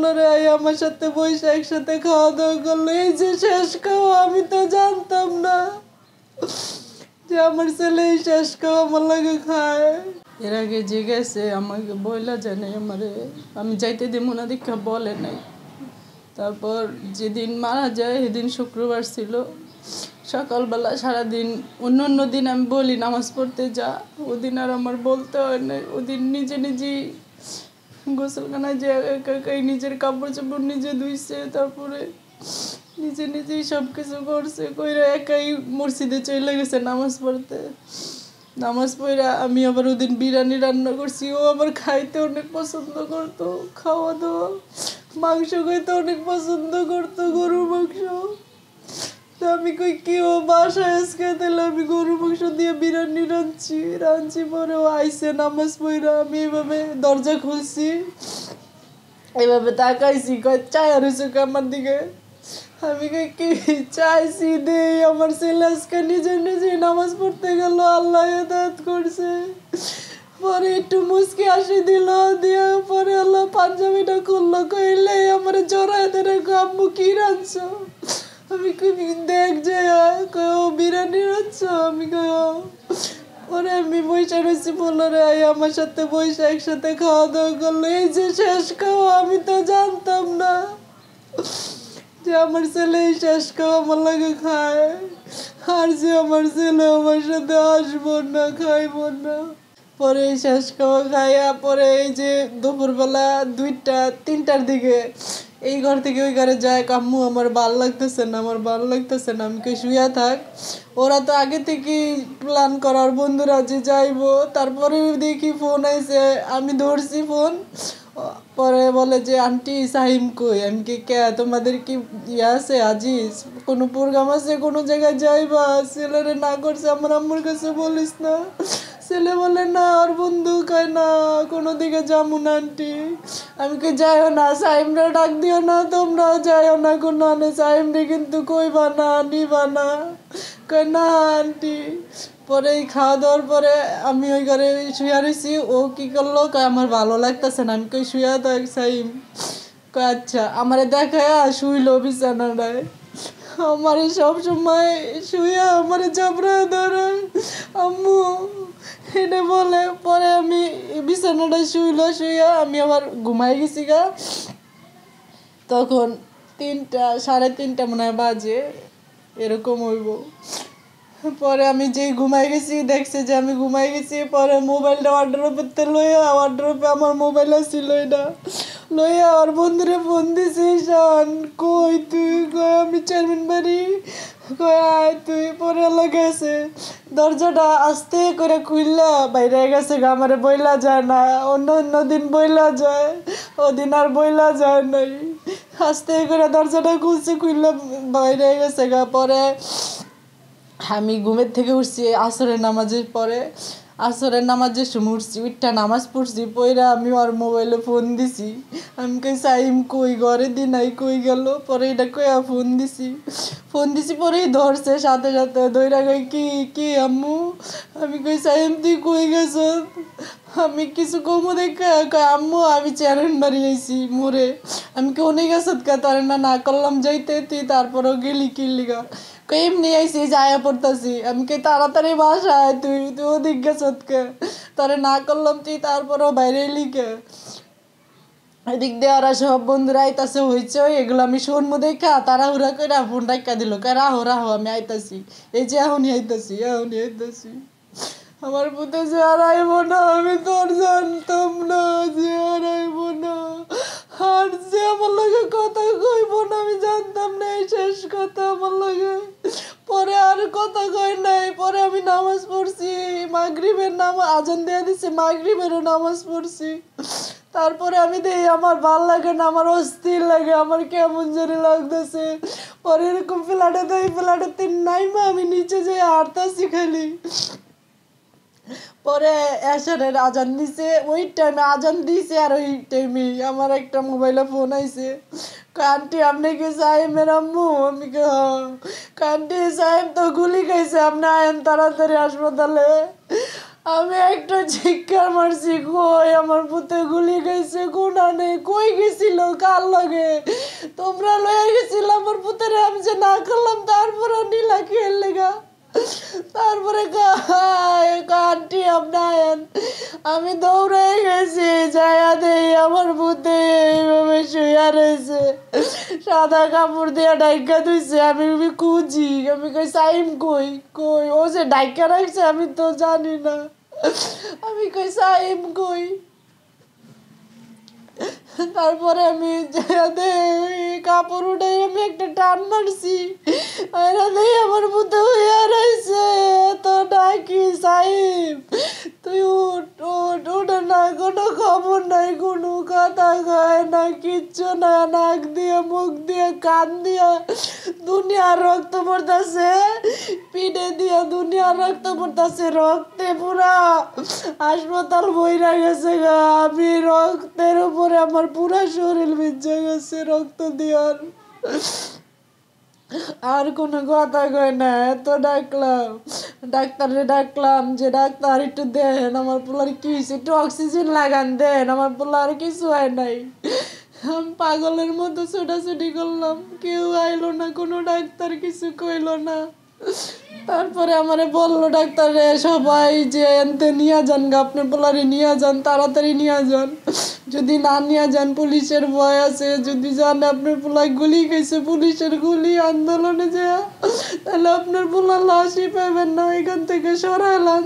বললো রে আমার সাথে বসে একসাথে খাওয়া দাওয়া করলো, এই যে শেষ খাওয়া। আমি তো জানতাম না যে আমার ছেলে এই শেষ খাওয়া আমার লাগে খায়। এর আগে যে গেছে আমাকে বইলা জানে আমারে, আমি যাইতে দেবো না দীক্ষা বলে নাই। তারপর যেদিন মারা যায় সেদিন শুক্রবার ছিল, সকালবেলা সারাদিন অন্য দিন আমি বলি নামাজ পড়তে যা, ওদিন আর আমার বলতে হয় না। ওদিন নিজে নিজেই গোসলখানায় যে একা একাই নিজের কাপড় চোপড় নিজে ধুইছে, তারপরে নিজে নিজেই সব কিছু করছে, কইরা একাই মসজিদে চলে গেছে নামাজ পড়তে। নামাজ পড়া আমি আবার ওদিন বিরিয়ানি রান্না করছি, ও আবার খাইতে অনেক পছন্দ করতো, খাওয়া দাওয়া মাংস খাইতে অনেক পছন্দ করতো, গরুর মাংস। তো আমি কই কি ও বাসায় আজকে, তাহলে আমি গরুর মাংস দিয়ে বিরিয়ানি রাঁধছি। পরে ও আইসে নামাজ পড়া, আমি এভাবে দরজা খুলছি, এভাবে তাকাইছি, কয় চায় রয়েছে আমার দিকে। আমি কি চাইছি দে, আমার ছেলে আজকে নিজে নিজেই নামাজ পড়তে গেল, আল্লাহ হেদায়েত করছে। পরে একটু মুচকি হাসি দিল, দিয়ে পরে আল্লাহ পাঞ্জাবিটা খুললো, কইলে আমার জড়ায় ধরে আম্মু কি রাঁধছো। আমি কি দেখ যে ও বিরিয়ানি রাঁধছো। আমি পরে আমি বৈশা রয়েছি, বললো রে আমার সাথে বৈশা একসাথে খাওয়া দাওয়া করলো, এই যে শেষ খাওয়া। আমি তো জানতাম না যে আমার ছেলে এই শেষ খাওয়া আমার লাগে খায়, আর যে আমার ছেলে আমার সাথে আসবো না, খাইবো না। পরে এই শেষ খাওয়া খাইয়া পরে এই যে দুপুরবেলা 2টা-3টার দিকে এই ঘর থেকে ওই ঘরে যায়, আম্মু আমার ভাল লাগতেছে না, আমি কি শুয়ে থাক। ওরা তো আগে থেকেই প্ল্যান করার, বন্ধুরা যে যাইবো। তারপরে দেখি ফোন আইছে, আমি ধরছি ফোন, পরে বলে যে আন্টি সাহিম কই। আমি কি কে তোমাদের কি ইয়ে আছে আজিজ, কোনো প্রোগ্রাম আছে, কোনো জায়গায় যাইবা? ছেলেরে না করছে আমার আম্মুর কাছে বলিস না। ছেলে বলে না, আর বন্ধু কয় না কোনো দিকে যাবো না আন্টি। আমি কি যাইও না, সাইমরা ডাক দিও না, তোমরাও যাইও না কোনো আনে, সাইমরে কিন্তু কইবা না, নিবা না। কয় না আন্টি। পরে এই খাওয়া দাওয়ার পরে আমি ওই ঘরে শুয়ে রয়েছি, ও কি করলো, কয় আমার ভালো লাগতেছে না। আমি কই শুয়ে থাক সাইম। কয় আচ্ছা। আমারে দেখায় শুইলো বিছানাটায়, আমারে সবসময় শুইয়া আমারে চাপড়া ধরে আম্মু এটা বলে। পরে আমি বিছানাটায় শুইয়া আমি আবার ঘুমাই গেছি গা। তখন 3টা-3:30 মনে হয় বাজে, এরকম হইব। পরে আমি যেই ঘুমাই গেছি, দেখছে যে আমি ঘুমাই গেছি। পরে মোবাইলটা ওয়ার্ড্রোবেতে লইয়া, ওয়ার্ড্রোবে আমার মোবাইল ছিল, এটা লইয়া আর বন্ধুরে ফোন দিছি, শান কই তুই? কয় আমি চেয়ারম্যান বাড়ি। কয় আয় তুই। পরে গেছে, দরজাটা আস্তে করে খুললা বাইরে গেছে গা, আমারে বইলা যায় না। অন্য দিন বইলা যায়, ওদিন আর বইলা যায় নাই। আস্তে করে দরজাটা খুললা বাইরে গেছে গা। পরে আমি ঘুমের থেকে উঠছি আসরের নামাজের সময় উঠছি, উঠটা নামাজ পড়ছি, পইরা আমি ওর মোবাইলে ফোন দিছি। আমি কই সাইম কই, ঘরে দি নাই, কই গেল? পরে এটা কইয়া ফোন দিছি, পরেই ধরছে সাথে সাথে ধইরা। কই কি আম্মু? আমি কই সাইম তুই কই গেছ? আমি কিছু কমু দেখা, কয় আম্মু আমি চেয়ারম্যান বাড়ি আইছি মোরে। আমি কি অনেক গেছত কা, তোর না করলাম যাইতে, তুই তারপরও গেলি কি লিগা? এমনি আইসি, যাইয়া পড়তাছি। আমি কি তাড়াতাড়ি বাসায়, তুই ওদিক গেছত কে? তোরে না করলাম, তুই তারপরও বাইরে এলি কে? এদিক দিয়ে ওরা সব বন্ধুরা আইতাছে, হইছে এগুলো আমি শুনবো দেখা তাড়াহুড়া করে ফোন রাখা দিল, কয় রাহো আমি আইতাছি, এই যে এখনই আইতাছি। আমার পুতে যে হারাইব না, আমি তোর জানতাম না যে হারাইব না, আর যে আমার লগে কথা কইব না, আমি জানতাম না এই শেষ কথা আমার লগে। পরে আর কথা কই নাই। পরে আমি নামাজ পড়ছি, মাগরিবের আজান দিয়ে দিছি, মাগরিবেরও নামাজ পড়ছি। তারপরে আমি দেখি আমার ভাল লাগে না, আমার অস্থির লাগে, আমার কেমন জানি লাগতেছে। পরে এরকম ফ্ল্যাটে নাইমা আমি নিচে যেয়ে হাঁটতাছি খালি। পরে এশারের আজান দিছে, ওই টাইমে আজান দিছে, আর ওই টাইমে আমার একটা মোবাইলে ফোন আইছে। আন্টি আপনি কি সাইমের আম্মু? আমি কি আন্টি সাইম তো গুলি খাইছে, আপনি আয়েন তাড়াতাড়ি হাসপাতালে। আমি একটা চিৎকার মারছি, কই আমার পুতে গুলি গেছে, কোনা নেই, কই গেছিল, কার লগে তোমরা লয়ে গেছিল আমার পুতের, আমি যে না করলাম, তারপরে নীলা খেললে গা, তারপরে আন্টি আপনার, আমি দৌড়ে গেছি, যাইয়া দেই আমার পুতে এইভাবে শুয়া রয়েছে, সাদা কাপড় দিয়ে ডাইকা ধুইছে, আমি খুঁজি, আমি কই সাইম কই, কই ও যে ডাইকা রাখছে আমি তো জানি না, আমি কই সাইম কই, তারপরে আমি কাপড় উঠে আমি একটা টান মারছি, আমার মতো হইয়া রয়েছে, তো ডাকি সাইম তুই উঠ উঠ, উঠে না, কোনো খবর নাই, কোনো কথা কয় না, কিচ্ছু না, নাক দিয়ে মুখ দিয়ে কান দিয়া দুনিয়ার রক্ত পড়তেছে, পিঠে দিয়া দুনিয়ার রক্ত পড়তেছে, রক্তে পুরা হাসপাতাল বইরা গেছে গা, আমি রক্তের উপরে আমার পুরা শরীর ভিজে গেছে রক্ত দিয়ার, আর কোনো কথা কয় না, এত ডাকলাম, ডাক্তারে ডাকলাম যে ডাক্তার একটু দেন আমার পোলার কি হয়েছে, একটু অক্সিজেন লাগান, দেন আমার পোলার কিছু হয় নাই, আমি পাগলের মতো ছোটাছুটি করলাম, কেউ আইলো না, কোনো ডাক্তার কিছু কইলো না, তারপরে আমারে বললো ডাক্তারে সবাই যে এনতে নিয়ে যান গা, আপনার পোলারে নিয়ে যান, তাড়াতাড়ি নিয়ে যান, যদি না নিয়ে যান পুলিশের ভয় আছে, যদি যান আপনার পোলায় গুলি খাইছে, পুলিশের গুলি আন্দোলনে যা, তাহলে আপনার পোলার লাশই পাবেন না, এখান থেকে সরাইলাম।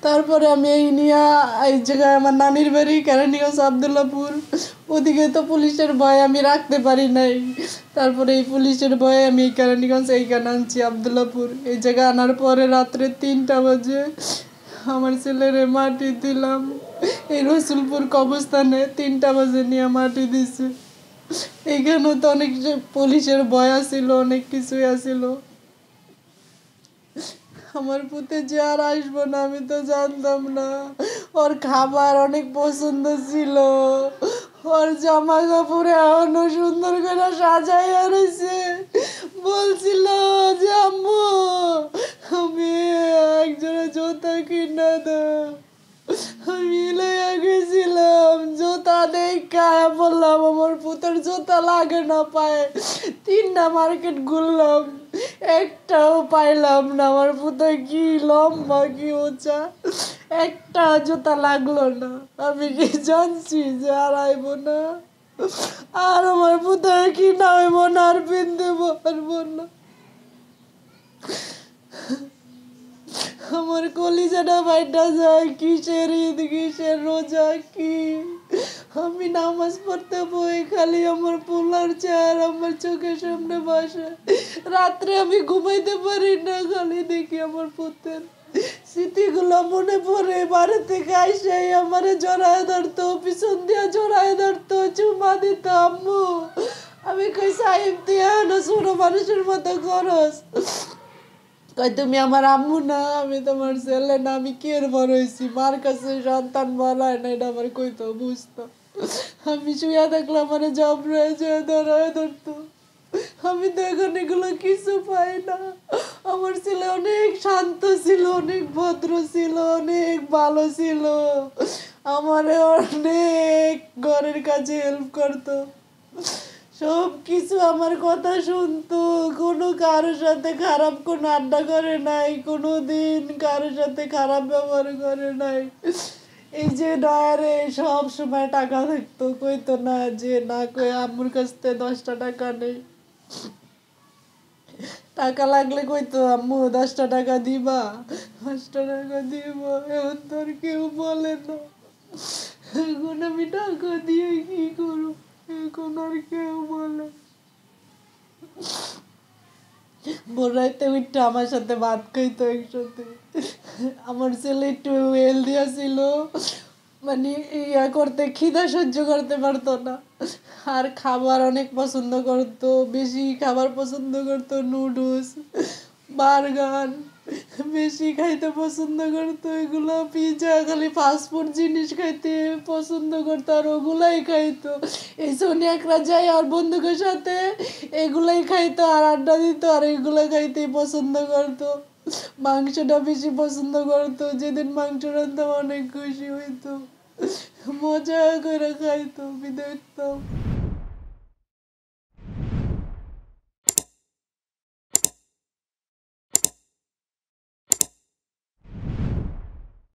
তারপরে আমি এই নিয়ে এই জায়গায় আমার নানির বাড়ি কেরানীগঞ্জ আবদুল্লাপুর, ওদিকে তো পুলিশের ভয় আমি রাখতে পারি নাই, তারপরে এই পুলিশের ভয়ে আমি এই কেরানীগঞ্জ এইখানে আনছি আবদুল্লাপুর, এই জায়গায় আনার পরে রাত্রে 3টা বাজে আমার ছেলেরে মাটি দিলাম, এই রসুলপুর কবরস্থানে 3টা বাজে নিয়ে মাটি দিছে, এইখানেও তো অনেক পুলিশের ভয় আছিল, অনেক কিছুই আছিল, আমার পুতে যে আর আসবো না আমি তো জানতাম না, ওর খাবার অনেক পছন্দ ছিল, ওর জামা কাপড়ে এখনো সুন্দর করে সাজাইয়া রয়েছে, বলছিল যে আম্মু আমি একজোড়া জুতা কিনা দাও, আমি লইয়া গেছিলাম, জুতা দেখা বললাম আমার পুতের জুতা লাগে না পায়ে, 3টা মার্কেট ঘুরলাম, একটাও পাইলাম না, আমার পুতে কি লম্বা কি উঁচা, একটা জুতা লাগলো না, আমি কি জানছি যে আর আইব না, আর আমার পুতে কি না হইব না, আর পিনতে পারবো না, আমার কলিজাটা বাইটা যায়, কিসের ঈদ কিসের রোজা কি, আমি নামাজ পড়তে বই, খালি আমার পোলার চেয়ার আমার চোখের সামনে বসে, রাত্রে আমি ঘুমাইতে পারি না, খালি দেখি আমার পুতের স্মৃতিগুলো মনে পড়ে, বাড়ি থেকে আইসে আমারে জড়ায় ধরতো, পিছন দিয়ে জড়ায় ধরতো, চুমা দিত, আম্মু আমি কই সাহেব দিয়া না ছোট মানুষের মতো খরচ, কই তুমি আমার আম্মু না, আমি তোমার ছেলে না, আমি কি এর বড় হয়েছি, মার কাছে সন্তান বড় হয় না, এটা আমার কইতো, বুঝতো, আমি শুয়ে থাকলে আমার জব রয়েছে ধরায় ধরতো, আমি তো এখন এগুলো কিছু পাই না, আমার ছেলে অনেক শান্ত ছিল, অনেক ভদ্র ছিল, অনেক ভালো ছিল, আমারে অনেক ঘরের কাছে হেল্প করতো, সব কিছু আমার কথা শুনতো, কোনো কারোর সাথে খারাপ কোনো আড্ডা করে নাই, কোনো দিন কারোর সাথে খারাপ ব্যবহার করে নাই, এই যে ডয়ারে সব সময় টাকা থাকতো, কইতো না যে না কই আম্মুর কাছ থেকে 10টা টাকা নেই, টাকা লাগলে কইতো আম্মু 10টা টাকা দিবা, 5টা টাকা দিব, এখন তো আর কেউ বলে না, এখন আমি টাকা দিয়ে কি করবো, এখন আর কেউ বলে, বোরাইতে উঠতে আমার সাথে ভাত খাইতো একসাথে, আমার ছেলে একটু হেলদি ছিল, মানে ইয়া করতে খিদা সহ্য করতে পারতো না, আর খাবার অনেক পছন্দ করতো, বেশি খাবার পছন্দ করতো, নুডলস বার্গার বেশি খাইতে পছন্দ করতো, এগুলো পিজা খালি ফাস্টফুড জিনিস খাইতে পছন্দ করতো, আর ওগুলাই খাইতো, এই সোনিয়াকরা যায় আর বন্ধুদের সাথে এগুলাই খাইতো, আর আড্ডা দিত, আর এগুলো খাইতেই পছন্দ করতো, মাংসটা বেশি পছন্দ করতো, যেদিন মাংস রান্তাম অনেক খুশি হইতো, মজা করে খাইতো, আমি দেখতাম।